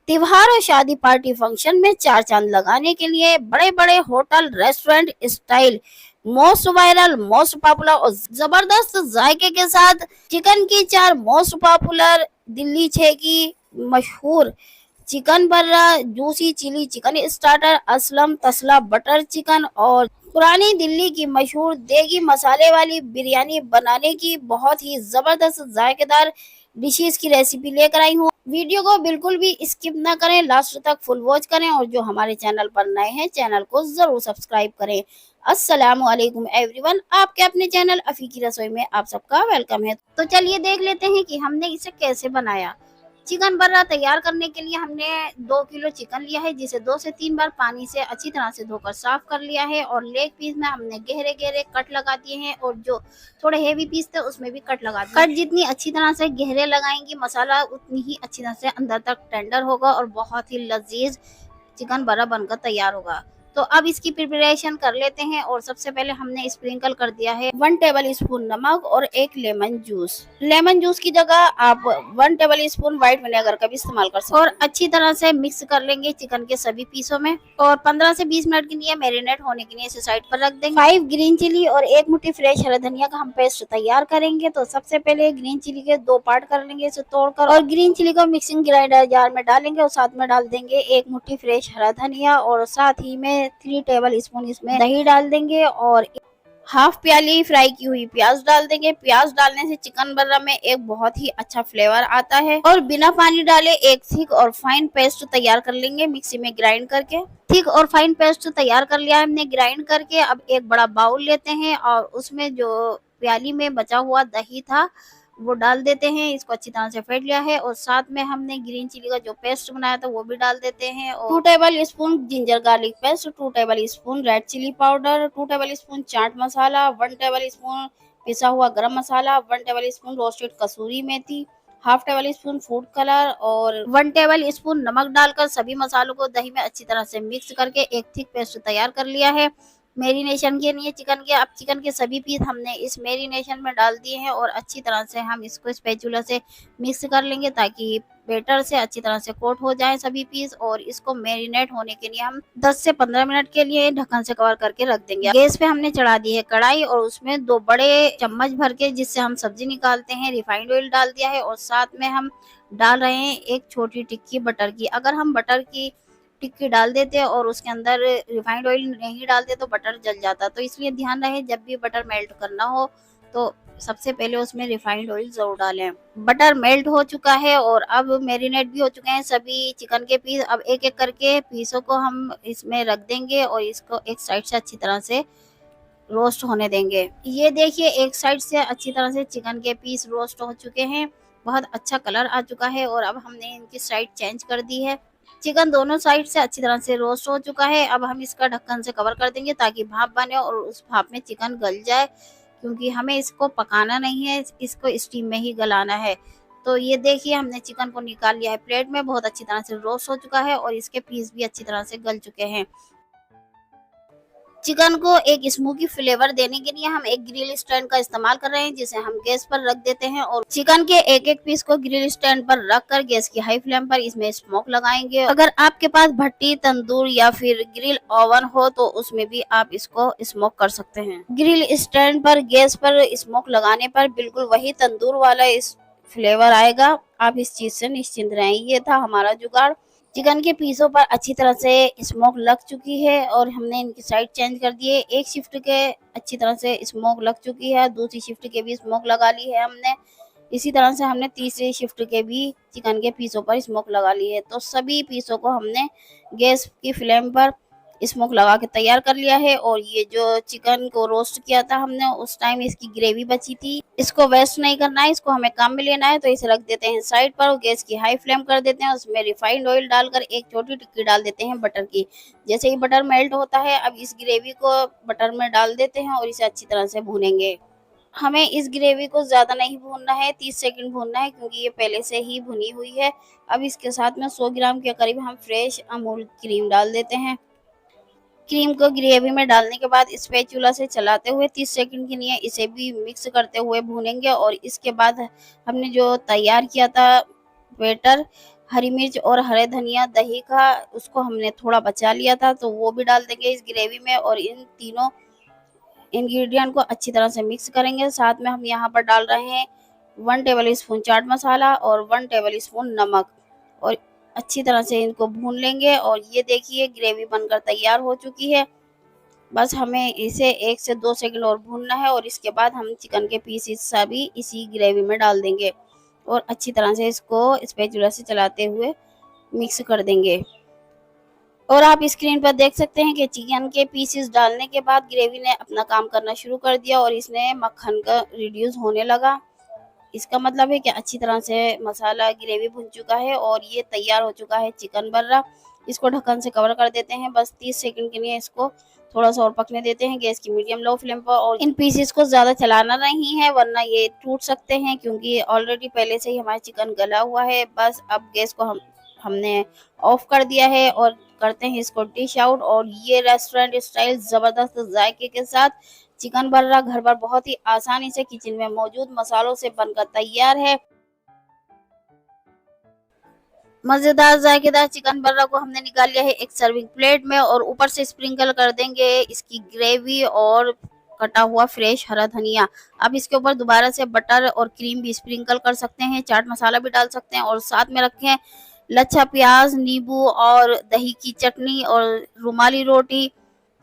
त्योहार और शादी पार्टी फंक्शन में चार चांद लगाने के लिए बड़े बड़े hotel restaurant style most viral most popular और जबरदस्त जायके के साथ चिकन की चार मोस्ट पॉपुलर दिल्ली 6 की मशहूर chicken burra, juicy chilli chicken starter, Aslam तसला बटर चिकन और पुरानी दिल्ली की मशहूर देगी मसाले वाली बिरयानी बनाने की बहुत ही जबरदस्त जायकेदार डिशेस की रेसिपी लेकर आई हूँ। वीडियो को बिल्कुल भी स्किप ना करें, लास्ट तक फुल वॉच करें और जो हमारे चैनल पर नए हैं चैनल को जरूर सब्सक्राइब करें। अस्सलाम वालेकुम एवरीवन, आपके अपने चैनल अफी की रसोई में आप सबका वेलकम है। तो चलिए देख लेते हैं कि हमने इसे कैसे बनाया। चिकन बर्रा तैयार करने के लिए हमने 2 किलो चिकन लिया है, जिसे 2 से 3 बार पानी से अच्छी तरह से धोकर साफ कर लिया है और लेग पीस में हमने गहरे गहरे कट लगा दिए हैं और जो थोड़े हेवी पीस थे उसमें भी कट लगा दिए। कट जितनी अच्छी तरह से गहरे लगाएंगी मसाला उतनी ही अच्छी तरह से अंदर तक टेंडर होगा और बहुत ही लजीज चिकन बर्रा बनकर तैयार होगा। तो अब इसकी प्रिपरेशन कर लेते हैं और सबसे पहले हमने स्प्रिंकल कर दिया है 1 टेबल स्पून नमक और 1 लेमन जूस। लेमन जूस की जगह आप 1 टेबल स्पून व्हाइट विनेगर का भी इस्तेमाल कर सकते हैं। और अच्छी तरह से मिक्स कर लेंगे चिकन के सभी पीसों में और 15 से 20 मिनट के लिए मैरिनेट होने के लिए इसे साइड पर रख देंगे। 5 ग्रीन चिली और 1 मुट्ठी फ्रेश हरा धनिया का हम पेस्ट तैयार करेंगे। तो सबसे पहले ग्रीन चिली के 2 पार्ट कर लेंगे इसे तोड़कर और ग्रीन चिली को मिक्सिंग ग्राइंडर जार में डालेंगे और साथ में डाल देंगे 1 मुट्ठी फ्रेश हरा धनिया और साथ ही में 3 टेबल स्पून इसमें दही डाल देंगे और हाफ प्याली फ्राई की हुई प्याज डाल देंगे। प्याज डालने से चिकन बर्रा में एक बहुत ही अच्छा फ्लेवर आता है और बिना पानी डाले एक थिक और फाइन पेस्ट तैयार कर लेंगे मिक्सी में ग्राइंड करके। थिक और फाइन पेस्ट तैयार कर लिया है हमने ग्राइंड करके। अब एक बड़ा बाउल लेते हैं और उसमें जो प्याली में बचा हुआ दही था वो डाल देते हैं। इसको अच्छी तरह से फेंट लिया है और साथ में हमने ग्रीन चिली का जो पेस्ट बनाया था वो भी डाल देते हैं और 2 tablespoon ginger garlic paste, 2 tablespoon red chilli powder, 2 tablespoon chaat masala, 1 tablespoon पिसा हुआ garam masala, 1 tablespoon roasted kasuri methi, half tablespoon food colour और 1 टेबल स्पून नमक डालकर सभी मसालों को दही में अच्छी तरह से मिक्स करके एक थिक पेस्ट तैयार कर लिया है मैरिनेशन के लिए चिकन के। अब चिकन के सभी पीस हमने इस मैरिनेशन में डाल दिए हैं और अच्छी तरह से हम इसको स्पैचुला से मिक्स कर लेंगे ताकि बैटर से अच्छी तरह से कोट हो जाए सभी पीस। और इसको मैरिनेट होने के लिए हम 10 से 15 मिनट के लिए ढक्कन से कवर करके रख देंगे। गैस पे हमने चढ़ा दी है कढ़ाई और उसमें 2 बड़े चम्मच भर के जिससे हम सब्जी निकालते हैं रिफाइंड ऑयल डाल दिया है और साथ में हम डाल रहे हैं एक छोटी टिक्की बटर की। अगर हम बटर की टिक्की डाल देते हैं और उसके अंदर रिफाइंड ऑयल नहीं डालते तो बटर जल जाता, तो इसलिए ध्यान रहे जब भी बटर मेल्ट करना हो तो सबसे पहले उसमें रिफाइंड ऑयल जरूर डालें। बटर मेल्ट हो चुका है और अब मैरिनेट भी हो चुके हैं सभी चिकन के पीस। अब एक एक करके पीसों को हम इसमें रख देंगे और इसको एक साइड से अच्छी तरह से रोस्ट होने देंगे। ये देखिए एक साइड से अच्छी तरह से चिकन के पीस रोस्ट हो चुके हैं, बहुत अच्छा कलर आ चुका है और अब हमने इनकी साइड चेंज कर दी है। चिकन दोनों साइड से अच्छी तरह से रोस्ट हो चुका है। अब हम इसका ढक्कन से कवर कर देंगे ताकि भाप बने और उस भाप में चिकन गल जाए, क्योंकि हमें इसको पकाना नहीं है, इसको स्टीम में ही गलाना है। तो ये देखिए हमने चिकन को निकाल लिया है प्लेट में, बहुत अच्छी तरह से रोस्ट हो चुका है और इसके पीस भी अच्छी तरह से गल चुके हैं। चिकन को एक स्मोकी फ्लेवर देने के लिए हम एक ग्रिल स्टैंड का इस्तेमाल कर रहे हैं, जिसे हम गैस पर रख देते हैं और चिकन के एक एक पीस को ग्रिल स्टैंड पर रखकर गैस की हाई फ्लेम पर इसमें स्मोक लगाएंगे। अगर आपके पास भट्टी तंदूर या फिर ग्रिल ओवन हो तो उसमें भी आप इसको स्मोक कर सकते हैं। ग्रिल स्टैंड पर गैस पर स्मोक लगाने पर बिल्कुल वही तंदूर वाला इस फ्लेवर आएगा, आप इस चीज से निश्चिंत रहें। ये था हमारा जुगाड़। चिकन के पीसों पर अच्छी तरह से स्मोक लग चुकी है और हमने इनकी साइड चेंज कर दी है। एक शिफ्ट के अच्छी तरह से स्मोक लग चुकी है, दूसरी शिफ्ट के भी स्मोक लगा ली है हमने। इसी तरह से हमने तीसरी शिफ्ट के भी चिकन के पीसों पर स्मोक लगा ली है। तो सभी पीसों को हमने गैस की फ्लेम पर स्मोक लगा के तैयार कर लिया है। और ये जो चिकन को रोस्ट किया था हमने उस टाइम इसकी ग्रेवी बची थी, इसको वेस्ट नहीं करना है, इसको हमें काम में लेना है। तो इसे रख देते हैं साइड पर और गैस की हाई फ्लेम कर देते हैं। उसमें रिफाइंड ऑयल डालकर एक छोटी टिक्की डाल देते हैं बटर की। जैसे ही बटर मेल्ट होता है अब इस ग्रेवी को बटर में डाल देते हैं और इसे अच्छी तरह से भूनेंगे। हमें इस ग्रेवी को ज़्यादा नहीं भूनना है, 30 सेकंड भूनना है, क्योंकि ये पहले से ही भुनी हुई है। अब इसके साथ में 100 ग्राम के करीब हम फ्रेश अमूल क्रीम डाल देते हैं। क्रीम को ग्रेवी में डालने के बाद स्पैचुला से चलाते हुए 30 सेकंड के लिए इसे भी मिक्स करते हुए भूनेंगे। और इसके बाद हमने जो तैयार किया था बैटर हरी मिर्च और हरे धनिया, दही का उसको हमने थोड़ा बचा लिया था, तो वो भी डाल देंगे इस ग्रेवी में और इन तीनों इंग्रेडिएंट को अच्छी तरह से मिक्स करेंगे। साथ में हम यहाँ पर डाल रहे हैं 1 टेबल स्पून चाट मसाला और 1 टेबल स्पून नमक और अच्छी तरह से इनको भून लेंगे। और ये देखिए ग्रेवी बनकर तैयार हो चुकी है। बस हमें इसे 1 से 2 सेकंड और भूनना है और इसके बाद हम चिकन के पीसेस सभी इसी ग्रेवी में डाल देंगे और अच्छी तरह से इसको स्पैचुला से चलाते हुए मिक्स कर देंगे। और आप स्क्रीन पर देख सकते हैं कि चिकन के पीसेस डालने के बाद ग्रेवी ने अपना काम करना शुरू कर दिया और इसने मक्खन का रिड्यूस होने लगा। इसका मतलब है कि अच्छी तरह से मसाला ग्रेवी भुन चुका है और ये तैयार हो चुका है चिकन बर्रा। इसको ढक्कन से कवर कर देते हैं। बस 30 सेकंड के लिए इसको थोड़ा सा और पकने देते हैं गैस की मीडियम लो फ्लेम पर। और इन पीसेस को ज़्यादा चलाना नहीं है वरना ये टूट सकते हैं, क्योंकि ऑलरेडी पहले से ही हमारा चिकन गला हुआ है। बस अब गैस को हमने ऑफ कर दिया है और करते हैं इसको डिश आउट। और ये रेस्टोरेंट स्टाइल ज़बरदस्त जायके के साथ चिकन बर्रा घर पर बहुत ही आसानी से किचन में मौजूद मसालों से बनकर तैयार है। मज़ेदार जायकेदार चिकन बर्रा को हमने निकाल लिया है एक सर्विंग प्लेट में और ऊपर से स्प्रिंकल कर देंगे इसकी ग्रेवी और कटा हुआ फ्रेश हरा धनिया। अब इसके ऊपर दोबारा से बटर और क्रीम भी स्प्रिंकल कर सकते हैं, चाट मसाला भी डाल सकते हैं और साथ में रखें लच्छा प्याज, नींबू और दही की चटनी और रुमाली रोटी,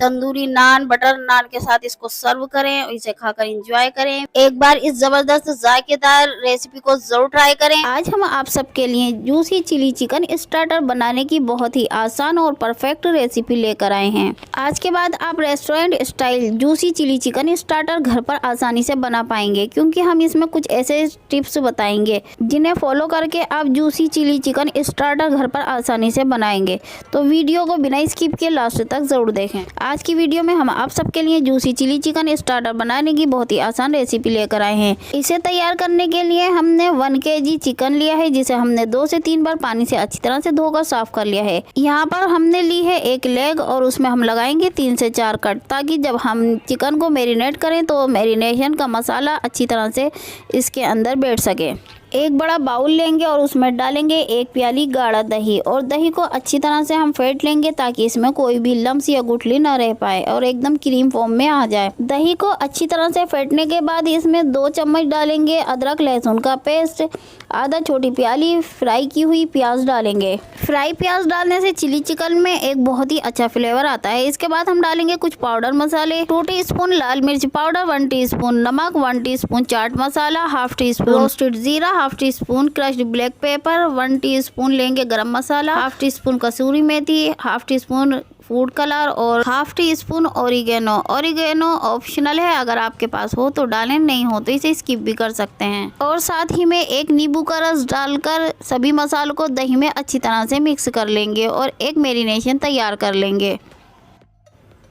तंदूरी नान, बटर नान के साथ इसको सर्व करें और इसे खाकर एंजॉय करें। एक बार इस जबरदस्त जायकेदार रेसिपी को जरूर ट्राई करें। आज हम आप सबके लिए जूसी चिली चिकन स्टार्टर बनाने की बहुत ही आसान और परफेक्ट रेसिपी लेकर आए हैं। आज के बाद आप restaurant style juicy chilli chicken starter घर पर आसानी से बना पाएंगे, क्योंकि हम इसमें कुछ ऐसे टिप्स बताएंगे जिन्हें फॉलो करके आप जूसी चिली चिकन स्टार्टर घर पर आसानी से बनाएंगे। तो वीडियो को बिना स्किप के लास्ट तक जरूर देखें। आज की वीडियो में हम आप सबके लिए जूसी चिली चिकन स्टार्टर बनाने की बहुत ही आसान रेसिपी लेकर आए हैं। इसे तैयार करने के लिए हमने 1 kg चिकन लिया है, जिसे हमने 2 से 3 बार पानी से अच्छी तरह से धोकर साफ कर लिया है। यहाँ पर हमने ली है एक लेग और उसमें हम लगाएंगे 3 से 4 कट, ताकि जब हम चिकन को मैरिनेट करें तो मैरिनेशन का मसाला अच्छी तरह से इसके अंदर बैठ सके। एक बड़ा बाउल लेंगे और उसमें डालेंगे 1 प्याली गाढ़ा दही और दही को अच्छी तरह से हम फेंट लेंगे ताकि इसमें कोई भी लम्स या गुठली न रह पाए और एकदम क्रीम फॉर्म में आ जाए। दही को अच्छी तरह से फेंटने के बाद इसमें 2 चम्मच डालेंगे अदरक लहसुन का पेस्ट, आधा छोटी प्याली फ्राई की हुई प्याज डालेंगे। फ्राई प्याज डालने से चिली चिकन में एक बहुत ही अच्छा फ्लेवर आता है। इसके बाद हम डालेंगे कुछ पाउडर मसाले, 2 टीस्पून लाल मिर्च पाउडर, 1 टीस्पून नमक, 1 teaspoon chaat masala, half teaspoon roasted जीरा, half teaspoon crushed black pepper, 1 teaspoon लेंगे गरम मसाला, हाफ टीस्पून कसूरी methi, half teaspoon food colour और half tea spoon oregano. Oregano optional है, अगर आपके पास हो तो डालें, नहीं हो तो इसे स्किप भी कर सकते हैं। और साथ ही में 1 नींबू का रस डालकर सभी मसालों को दही में अच्छी तरह से मिक्स कर लेंगे और एक मैरिनेशन तैयार कर लेंगे।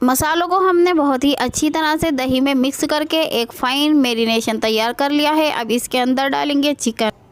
मसालों को हमने बहुत ही अच्छी तरह से दही में मिक्स करके एक फाइन मैरिनेशन तैयार कर लिया है। अब इसके अंदर डालेंगे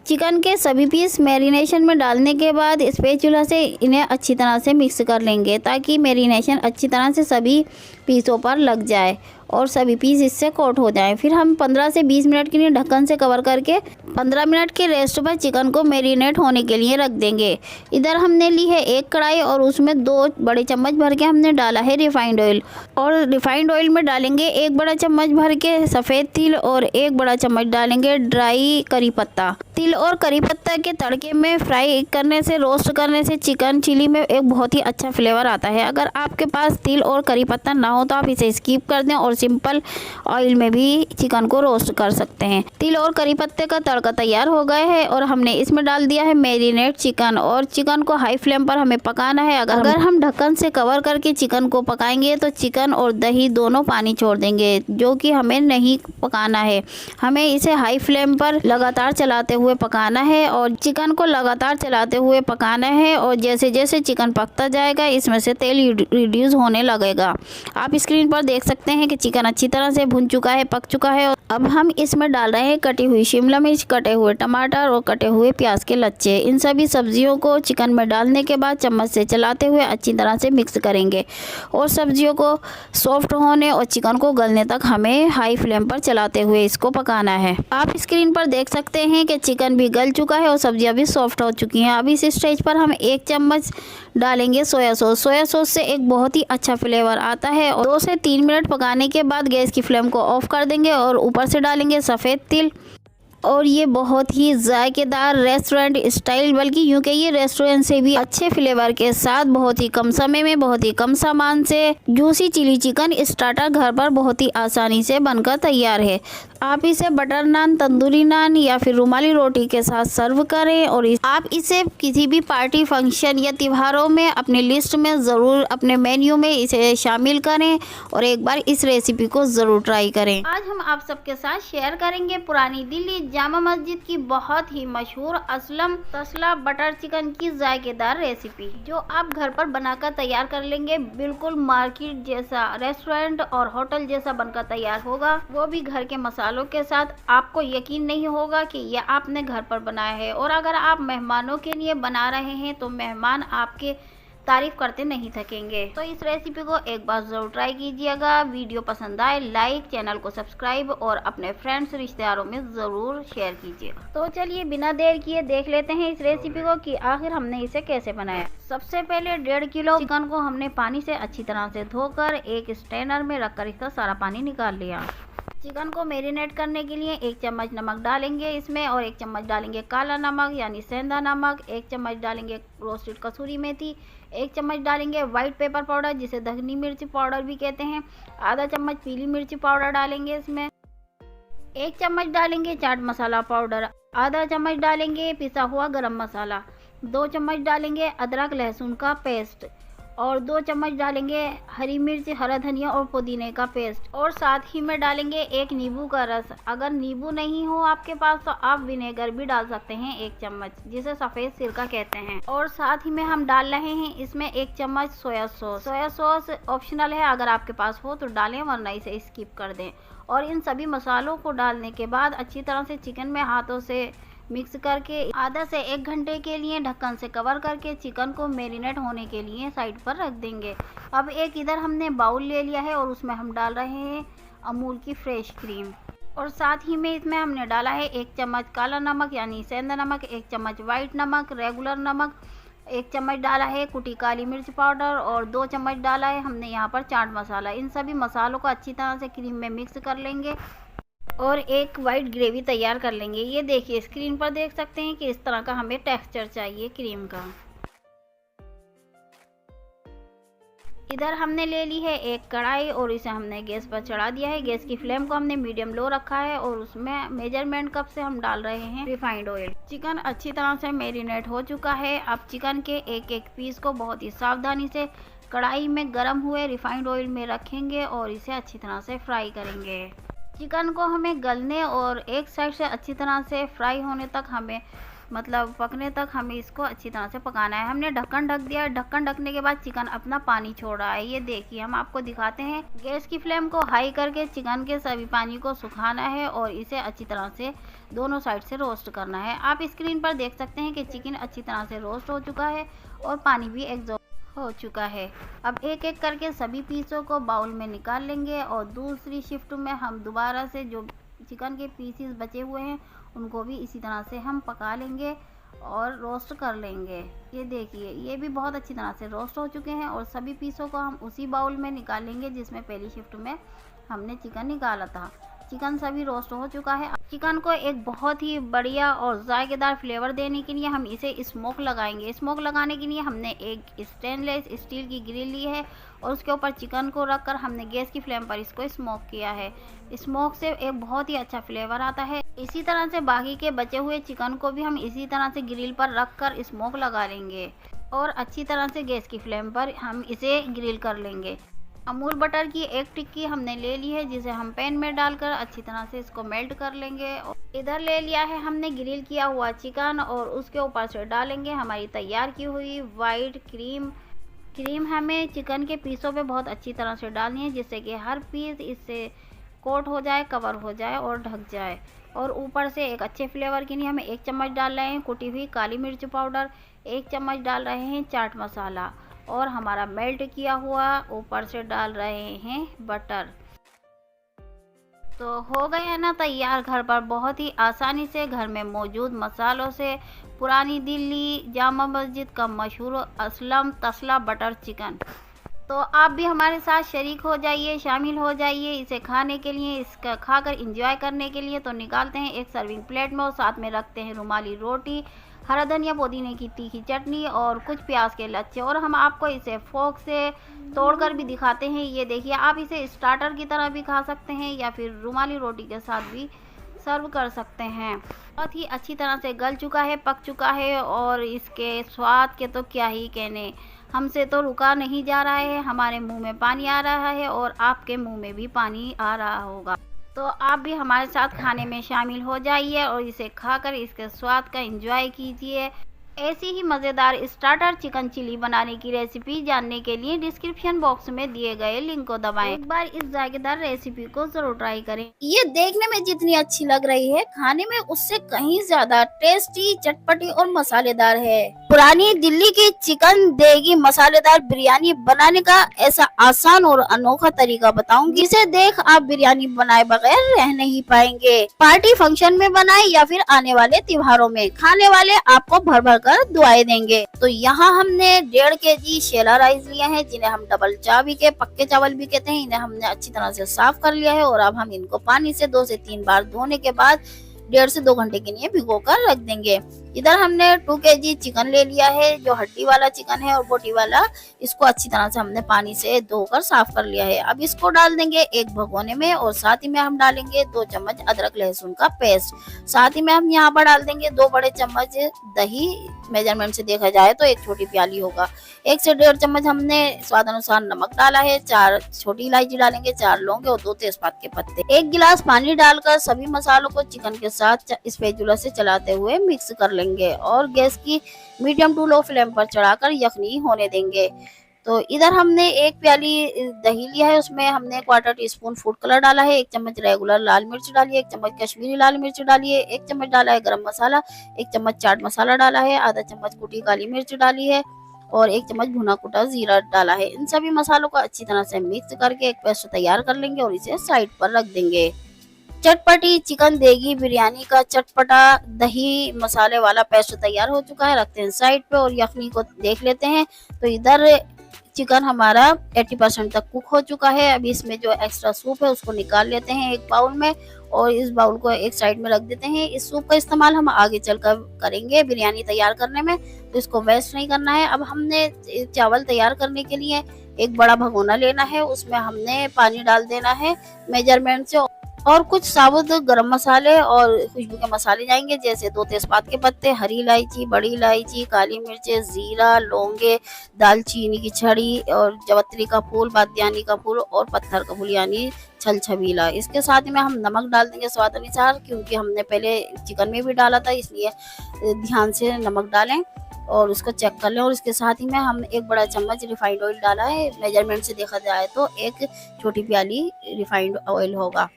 चिकन के सभी पीस मैरिनेशन में डालने के बाद स्पैचुला से इन्हें अच्छी तरह से मिक्स कर लेंगे ताकि मैरिनेशन अच्छी तरह से सभी पीसों पर लग जाए और सभी पीस इससे कोट हो जाएं। फिर हम 15 से 20 मिनट के लिए ढक्कन से कवर करके 15 मिनट के रेस्ट पर चिकन को मैरिनेट होने के लिए रख देंगे। इधर हमने ली है एक कढ़ाई और उसमें 2 बड़े चम्मच भर के हमने डाला है रिफाइंड ऑयल और रिफाइंड ऑयल में डालेंगे 1 बड़ा चम्मच भर के सफ़ेद तिल और 1 बड़ा चम्मच डालेंगे ड्राई करी पत्ता। तिल और करी पत्ता के तड़के में फ्राई करने से, रोस्ट करने से चिकन चिली में एक बहुत ही अच्छा फ्लेवर आता है। अगर आपके पास तिल और करी पत्ता ना हो तो आप इसे स्किप कर दें और सिंपल ऑयल में भी चिकन को रोस्ट कर सकते हैं। तिल और करी पत्ते का तड़का तैयार हो गया है और हमने इसमें डाल दिया है मैरिनेट चिकन और चिकन को हाई फ्लेम पर हमें पकाना है। अगर हम ढक्कन से कवर करके चिकन को पकाएंगे तो चिकन और दही दोनों पानी छोड़ देंगे, जो कि हमें नहीं पकाना है। हमें इसे हाई फ्लेम पर लगातार चलाते हुए पकाना है और चिकन को लगातार चलाते हुए पकाना है और जैसे जैसे चिकन पकता जाएगा इसमें से तेल रिड्यूस होने लगेगा। आप स्क्रीन पर देख सकते हैं कि चिकन अच्छी तरह से भुन चुका है, पक चुका है अब हम इसमें डाल रहे हैं कटी हुई शिमला मिर्च, कटे हुए टमाटर और कटे हुए प्याज के लच्छे। इन सभी सब्जियों को चिकन में डालने के बाद चम्मच से चलाते हुए अच्छी तरह से मिक्स करेंगे और सब्जियों को सॉफ्ट होने और चिकन को गलने तक हमें हाई फ्लेम पर चलाते हुए इसको पकाना है। आप स्क्रीन पर देख सकते हैं कि चिकन भी गल चुका है और सब्जियां भी सॉफ्ट हो चुकी हैं। अब इस स्टेज पर हम 1 चम्मच डालेंगे सोया सॉस। सोया सॉस से एक बहुत ही अच्छा फ्लेवर आता है और 2 से 3 मिनट पकाने के बाद गैस की फ्लेम को ऑफ कर देंगे और ऊपर से डालेंगे सफ़ेद तिल। और ये बहुत ही जायकेदार रेस्टोरेंट स्टाइल, बल्कि यूँ कि ये रेस्टोरेंट से भी अच्छे फ्लेवर के साथ बहुत ही कम समय में बहुत ही कम सामान से जूसी चिली चिकन स्टार्टर घर पर बहुत ही आसानी से बनकर तैयार है। आप इसे बटर नान, तंदूरी नान या फिर रुमाली रोटी के साथ सर्व करें और आप इसे किसी भी पार्टी, फंक्शन या त्योहारों में अपनी लिस्ट में ज़रूर, अपने मेन्यू में इसे शामिल करें और एक बार इस रेसिपी को ज़रूर ट्राई करें। आज हम आप सबके साथ शेयर करेंगे पुरानी दिल्ली जामा मस्जिद की बहुत ही मशहूर असलम तसला बटर चिकन की जायकेदार रेसिपी, जो आप घर पर बनाकर तैयार कर लेंगे। बिल्कुल मार्केट जैसा, रेस्टोरेंट और होटल जैसा बनकर तैयार होगा, वो भी घर के मसालों के साथ। आपको यकीन नहीं होगा कि यह आपने घर पर बनाया है। और अगर आप मेहमानों के लिए बना रहे हैं तो मेहमान आपके तारीफ करते नहीं थकेंगे। तो इस रेसिपी को एक बार ज़रूर ट्राई कीजिएगा। वीडियो पसंद आए लाइक, चैनल को सब्सक्राइब और अपने फ्रेंड्स, रिश्तेदारों में ज़रूर शेयर कीजिएगा। तो चलिए बिना देर किए देख लेते हैं इस रेसिपी को कि आखिर हमने इसे कैसे बनाया। सबसे पहले 1.5 किलो चिकन को हमने पानी से अच्छी तरह से धोकर एक स्ट्रेनर में रखकर इसका सारा पानी निकाल लिया। चिकन को मैरिनेट करने के लिए 1 चम्मच नमक डालेंगे इसमें और 1 चम्मच डालेंगे काला नमक यानी सेंधा नमक, 1 चम्मच डालेंगे रोस्टेड कसूरी मेथी, 1 चम्मच डालेंगे वाइट पेपर पाउडर जिसे दखनी मिर्च पाउडर भी कहते हैं, आधा चम्मच पीली मिर्ची पाउडर डालेंगे इसमें, 1 चम्मच डालेंगे चाट मसाला पाउडर, आधा चम्मच डालेंगे पिसा हुआ गरम मसाला, 2 चम्मच डालेंगे अदरक लहसुन का पेस्ट और 2 चम्मच डालेंगे हरी मिर्च, हरा धनिया और पुदीने का पेस्ट और साथ ही में डालेंगे 1 नींबू का रस। अगर नींबू नहीं हो आपके पास तो आप विनेगर भी डाल सकते हैं 1 चम्मच, जिसे सफ़ेद सिरका कहते हैं। और साथ ही में हम डाल रहे हैं इसमें 1 चम्मच soya sauce. Soya sauce optional है, अगर आपके पास हो तो डालें वरना इसे स्किप कर दें। और इन सभी मसालों को डालने के बाद अच्छी तरह से चिकन में हाथों से मिक्स करके आधा से 1 घंटे के लिए ढक्कन से कवर करके चिकन को मैरिनेट होने के लिए साइड पर रख देंगे। अब एक इधर हमने बाउल ले लिया है और उसमें हम डाल रहे हैं अमूल की फ्रेश क्रीम और साथ ही में इसमें हमने डाला है 1 चम्मच काला नमक यानी सेंधा नमक, 1 चम्मच वाइट नमक रेगुलर नमक, 1 चम्मच डाला है कुटी काली मिर्च पाउडर और 2 चम्मच डाला है हमने यहाँ पर चाट मसाला। इन सभी मसालों को अच्छी तरह से क्रीम में मिक्स कर लेंगे और एक वाइट ग्रेवी तैयार कर लेंगे। ये देखिए स्क्रीन पर देख सकते हैं कि इस तरह का हमें टेक्सचर चाहिए क्रीम का। इधर हमने ले ली है एक कढ़ाई और इसे हमने गैस पर चढ़ा दिया है। गैस की फ्लेम को हमने मीडियम लो रखा है और उसमें मेजरमेंट कप से हम डाल रहे हैं रिफाइंड ऑयल। चिकन अच्छी तरह से मैरिनेट हो चुका है। अब चिकन के एक एक पीस को बहुत ही सावधानी से कढ़ाई में गर्म हुए रिफाइंड ऑयल में रखेंगे और इसे अच्छी तरह से फ्राई करेंगे। चिकन को हमें गलने और एक साइड से अच्छी तरह से फ्राई होने तक हमें, मतलब पकने तक हमें इसको अच्छी तरह से पकाना है। हमने ढक्कन ढक दिया है। ढक्कन ढकने के बाद चिकन अपना पानी छोड़ रहा है। ये देखिए हम आपको दिखाते हैं। गैस की फ्लेम को हाई करके चिकन के सभी पानी को सुखाना है और इसे अच्छी तरह से दोनों साइड से रोस्ट करना है। आप स्क्रीन पर देख सकते हैं कि चिकन अच्छी तरह से रोस्ट हो चुका है और पानी भी एग्जॉस्ट हो चुका है। अब एक एक करके सभी पीसों को बाउल में निकाल लेंगे और दूसरी शिफ्ट में हम दोबारा से जो चिकन के पीसेस बचे हुए हैं उनको भी इसी तरह से हम पका लेंगे और रोस्ट कर लेंगे। ये देखिए ये भी बहुत अच्छी तरह से रोस्ट हो चुके हैं और सभी पीसों को हम उसी बाउल में निकाल लेंगे जिसमें पहली शिफ्ट में हमने चिकन निकाला था। चिकन सभी रोस्ट हो चुका है। चिकन को एक बहुत ही बढ़िया और जायकेदार फ्लेवर देने के लिए हम इसे स्मोक लगाएंगे। स्मोक लगाने के लिए हमने एक स्टेनलेस स्टील की ग्रिल ली है और उसके ऊपर चिकन को रखकर हमने गैस की फ्लेम पर इसको स्मोक किया है। स्मोक से एक बहुत ही अच्छा फ्लेवर आता है। इसी तरह से बाकी के बचे हुए चिकन को भी हम इसी तरह से ग्रिल पर रखकर स्मोक लगा लेंगे और अच्छी तरह से गैस की फ्लेम पर हम इसे ग्रिल कर लेंगे। अमूल बटर की एक टिक्की हमने ले ली है जिसे हम पैन में डालकर अच्छी तरह से इसको मेल्ट कर लेंगे। इधर ले लिया है हमने ग्रिल किया हुआ चिकन और उसके ऊपर से डालेंगे हमारी तैयार की हुई वाइट क्रीम। क्रीम हमें चिकन के पीसों पे बहुत अच्छी तरह से डालनी है जिससे कि हर पीस इससे कोट हो जाए, कवर हो जाए और ढक जाए। और ऊपर से एक अच्छे फ्लेवर के लिए हम 1 चम्मच डाल रहे हैं कुटी हुई काली मिर्च पाउडर, 1 चम्मच डाल रहे हैं चाट मसाला और हमारा मेल्ट किया हुआ ऊपर से डाल रहे हैं बटर। तो हो गया ना तैयार घर पर बहुत ही आसानी से घर में मौजूद मसालों से पुरानी दिल्ली जामा मस्जिद का मशहूर असलम तसला बटर चिकन। तो आप भी हमारे साथ शरीक हो जाइए, शामिल हो जाइए इसे खाने के लिए, इसका खाकर एंजॉय करने के लिए। तो निकालते हैं एक सर्विंग प्लेट में और साथ में रखते हैं रुमाली रोटी, हरा धनिया, पुदीने की तीखी चटनी और कुछ प्याज के लच्छे। और हम आपको इसे फोक से तोड़कर भी दिखाते हैं। ये देखिए, आप इसे स्टार्टर की तरह भी खा सकते हैं या फिर रुमाली रोटी के साथ भी सर्व कर सकते हैं। बहुत ही अच्छी तरह से गल चुका है, पक चुका है और इसके स्वाद के तो क्या ही कहने, हमसे तो रुका नहीं जा रहा है, हमारे मुंह में पानी आ रहा है और आपके मुंह में भी पानी आ रहा होगा। तो आप भी हमारे साथ खाने में शामिल हो जाइए और इसे खाकर इसके स्वाद का एंजॉय कीजिए। ऐसी ही मज़ेदार स्टार्टर चिकन चिली बनाने की रेसिपी जानने के लिए डिस्क्रिप्शन बॉक्स में दिए गए लिंक को दबाएं। एक बार इस जायकेदार रेसिपी को जरूर ट्राई करें। ये देखने में जितनी अच्छी लग रही है, खाने में उससे कहीं ज्यादा टेस्टी, चटपटी और मसालेदार है। पुरानी दिल्ली की चिकन देगी मसालेदार बिरयानी बनाने का ऐसा आसान और अनोखा तरीका बताऊंगी, जिसे देख आप बिरयानी बनाए बगैर रह नहीं पाएंगे। पार्टी फंक्शन में बनाए या फिर आने वाले त्योहारों में, खाने वाले आपको भर भर दुआएं देंगे। तो यहाँ हमने 1.5 kg शेला राइस लिया है, जिन्हें हम डबल चावी के पक्के चावल भी कहते हैं। इन्हें हमने अच्छी तरह से साफ कर लिया है और अब हम इनको पानी से 2 से 3 बार धोने के बाद 1.5 से 2 घंटे के लिए भिगोकर रख देंगे। इधर हमने 2 kg चिकन ले लिया है, जो हड्डी वाला चिकन है और बोटी वाला। इसको अच्छी तरह से हमने पानी से धोकर साफ कर लिया है। अब इसको डाल देंगे एक भगोने में और साथ ही में हम डालेंगे 2 चम्मच अदरक लहसुन का पेस्ट। साथ ही में हम यहाँ पर डाल देंगे 2 बड़े चम्मच दही, मेजरमेंट से देखा जाए तो 1 छोटी प्याली होगा। 1 से 1.5 चम्मच हमने स्वाद अनुसार नमक डाला है, 4 छोटी इलायची डालेंगे, 4 लौंगे और 2 तेजपात के पत्ते। 1 गिलास पानी डालकर सभी मसालों को चिकन के साथ स्पैचुला से चलाते हुए मिक्स कर लेंगे और गैस की मीडियम टू लो फ्लेम पर चढ़ाकर यखनी होने देंगे। तो इधर हमने 1 प्याली दही लिया है, उसमें हमने 1/4 टीस्पून फूड कलर डाला है, 1 चम्मच रेगुलर लाल मिर्च डाली है, 1 चम्मच कश्मीरी लाल मिर्च डाली है, 1 चम्मच डाला है गरम मसाला, 1 चम्मच चाट मसाला डाला है, आधा चम्मच कुटी काली मिर्च डाली है और 1 चम्मच भुना कुटा जीरा डाला है। इन सभी मसालों को अच्छी तरह से मिक्स करके एक पेस्ट तैयार कर लेंगे और इसे साइड पर रख देंगे। चटपटी चिकन देगी बिरयानी का चटपटा दही मसाले वाला पेस्ट तैयार हो चुका है, रखते हैं साइड पे और यखनी को देख लेते हैं। तो इधर चिकन हमारा 80% तक कुक हो चुका है। अभी इसमें जो एक्स्ट्रा सूप है उसको निकाल लेते हैं एक बाउल में और इस बाउल को एक साइड में रख देते हैं। इस सूप का इस्तेमाल हम आगे चलकर करेंगे बिरयानी तैयार करने में, तो इसको वेस्ट नहीं करना है। अब हमने चावल तैयार करने के लिए एक बड़ा भगोना लेना है, उसमें हमने पानी डाल देना है मेजरमेंट से और कुछ साबुत गरम मसाले और खुशबू के मसाले जाएंगे, जैसे 2 तेजपात के पत्ते, हरी इलायची, बड़ी इलायची, काली मिर्चें, जीरा, लौंगे, दालचीनी की छड़ी और जवत्री का फूल, बादियानी का फूल और पत्थर का फूल यानी छल छबीला। इसके साथ में हम नमक डाल देंगे स्वाद अनुसार, क्योंकि हमने पहले चिकन में भी डाला था, इसलिए ध्यान से नमक डालें और उसको चेक कर लें। और इसके साथ ही में हम 1 बड़ा चम्मच रिफाइंड ऑयल डाला है, मेजरमेंट से देखा जाए तो 1 छोटी प्याली रिफाइंड ऑयल होगा।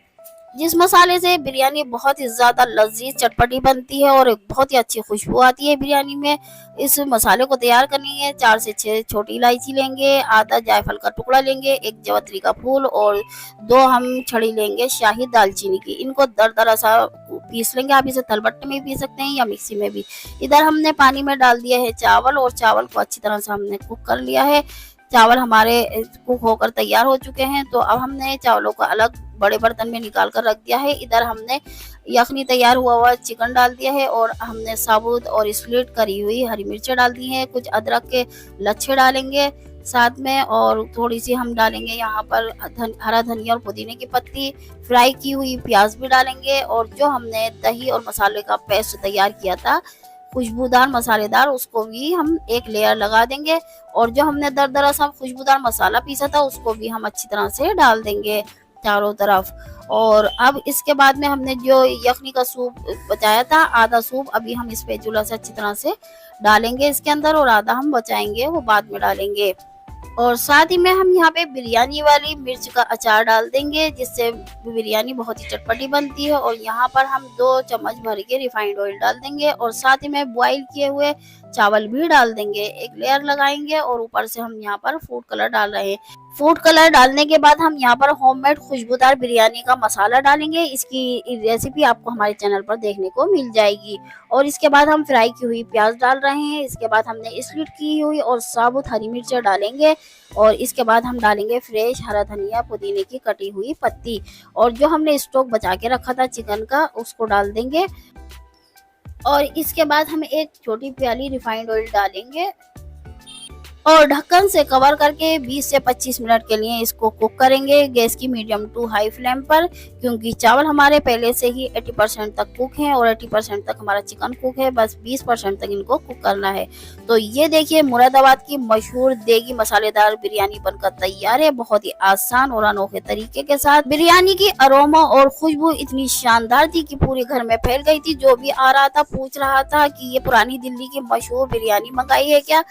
जिस मसाले से बिरयानी बहुत ही ज्यादा लजीज चटपटी बनती है और एक बहुत ही अच्छी खुशबू आती है बिरयानी में। इस मसाले को तैयार करनी है, 4 से 6 छोटी इलायची लेंगे, आधा जायफल का टुकड़ा लेंगे, 1 जवत्री का फूल और 2 हम छड़ी लेंगे शाही दालचीनी की। इनको दरदरा सा पीस लेंगे, आप इसे तलबट्टे में पीस सकते हैं या मिक्सी में भी। इधर हमने पानी में डाल दिया है चावल और चावल को अच्छी तरह से हमने कुक कर लिया है। चावल हमारे कुक होकर तैयार हो चुके हैं। तो अब हमने चावलों को अलग बड़े बर्तन में निकाल कर रख दिया है। इधर हमने यखनी तैयार हुआ चिकन डाल दिया है और हमने साबुत और स्प्लिट करी हुई हरी मिर्चें डाल दी हैं, कुछ अदरक के लच्छे डालेंगे साथ में और थोड़ी सी हम डालेंगे यहाँ पर हरा धनिया और पुदीने की पत्ती, फ्राई की हुई प्याज भी डालेंगे और जो हमने दही और मसाले का पेस्ट तैयार किया था खुशबूदार मसालेदार, उसको भी हम एक लेयर लगा देंगे और जो हमने दरदरा सा खुशबूदार मसाला पीसा था उसको भी हम अच्छी तरह से डाल देंगे चारों तरफ। और अब इसके बाद में हमने जो यखनी का सूप बचाया था, आधा सूप अभी हम इस स्पैचुला से अच्छी तरह से डालेंगे इसके अंदर और आधा हम बचाएंगे वो बाद में डालेंगे। और साथ ही में हम यहाँ पे बिरयानी वाली मिर्च का अचार डाल देंगे, जिससे बिरयानी बहुत ही चटपटी बनती है। और यहाँ पर हम 2 चम्मच भर के रिफाइंड ऑयल डाल देंगे और साथ ही में बॉईल किए हुए चावल भी डाल देंगे। एक लेयर लगाएंगे और ऊपर से हम यहाँ पर फूड कलर डाल रहे हैं। फूड कलर डालने के बाद हम यहाँ पर होममेड खुशबूदार बिरयानी का मसाला डालेंगे। इसकी रेसिपी आपको हमारे चैनल पर देखने को मिल जाएगी। और इसके बाद हम फ्राई की हुई प्याज डाल रहे हैं। इसके बाद हमने स्लिट की हुई और साबुत हरी मिर्च डालेंगे। और इसके बाद हम डालेंगे फ्रेश हरा धनिया, पुदीने की कटी हुई पत्ती, और जो हमने स्टॉक बचा के रखा था चिकन का उसको डाल देंगे। और इसके बाद हम एक छोटी प्याली रिफाइंड ऑयल डालेंगे और ढक्कन से कवर करके 20 से 25 मिनट के लिए इसको कुक करेंगे गैस की मीडियम टू हाई फ्लेम पर, क्योंकि चावल हमारे पहले से ही 80% तक कुक हैं और 80% तक हमारा चिकन कुक है, बस 20% तक इनको कुक करना है। तो ये देखिए मुरादाबाद की मशहूर देगी मसालेदार बिरयानी बनकर तैयार है, बहुत ही आसान और अनोखे तरीके के साथ। बिरयानी की अरोमा और खुशबू इतनी शानदार थी कि पूरे घर में फैल गई थी। जो भी आ रहा था पूछ रहा था कि ये पुरानी दिल्ली की मशहूर बिरयानी मंगाई है क्या,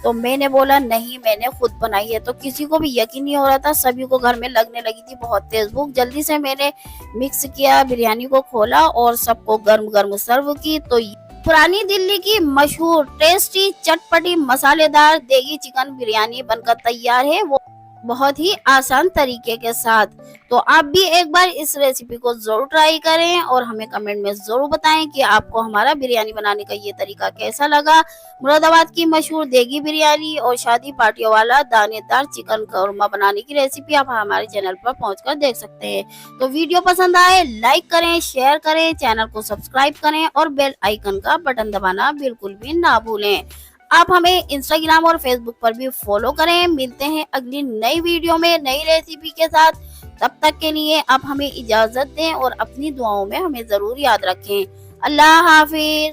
तो मैंने बोला नहीं, मैंने खुद बनाई है। तो किसी को भी यकीन नहीं हो रहा था, सभी को घर में लगने लगी थी बहुत तेज भूख। जल्दी से मैंने मिक्स किया, बिरयानी को खोला और सबको गर्म गर्म सर्व की। तो पुरानी दिल्ली की मशहूर टेस्टी चटपटी मसालेदार देगी चिकन बिरयानी बनकर तैयार है, वो बहुत ही आसान तरीके के साथ। तो आप भी एक बार इस रेसिपी को जरूर ट्राई करें और हमें कमेंट में जरूर बताएं कि आपको हमारा बिरयानी बनाने का ये तरीका कैसा लगा। मुरादाबाद की मशहूर देगी बिरयानी और शादी पार्टियों वाला दानेदार चिकन कौरमा बनाने की रेसिपी आप हमारे चैनल पर पहुंचकर देख सकते हैं। तो वीडियो पसंद आए लाइक करें, शेयर करें, चैनल को सब्सक्राइब करें और बेल आइकन का बटन दबाना बिल्कुल भी ना भूलें। आप हमें इंस्टाग्राम और फेसबुक पर भी फॉलो करें। मिलते हैं अगली नई वीडियो में नई रेसिपी के साथ। तब तक के लिए आप हमें इजाजत दें और अपनी दुआओं में हमें जरूर याद रखें। अल्लाह हाफिज।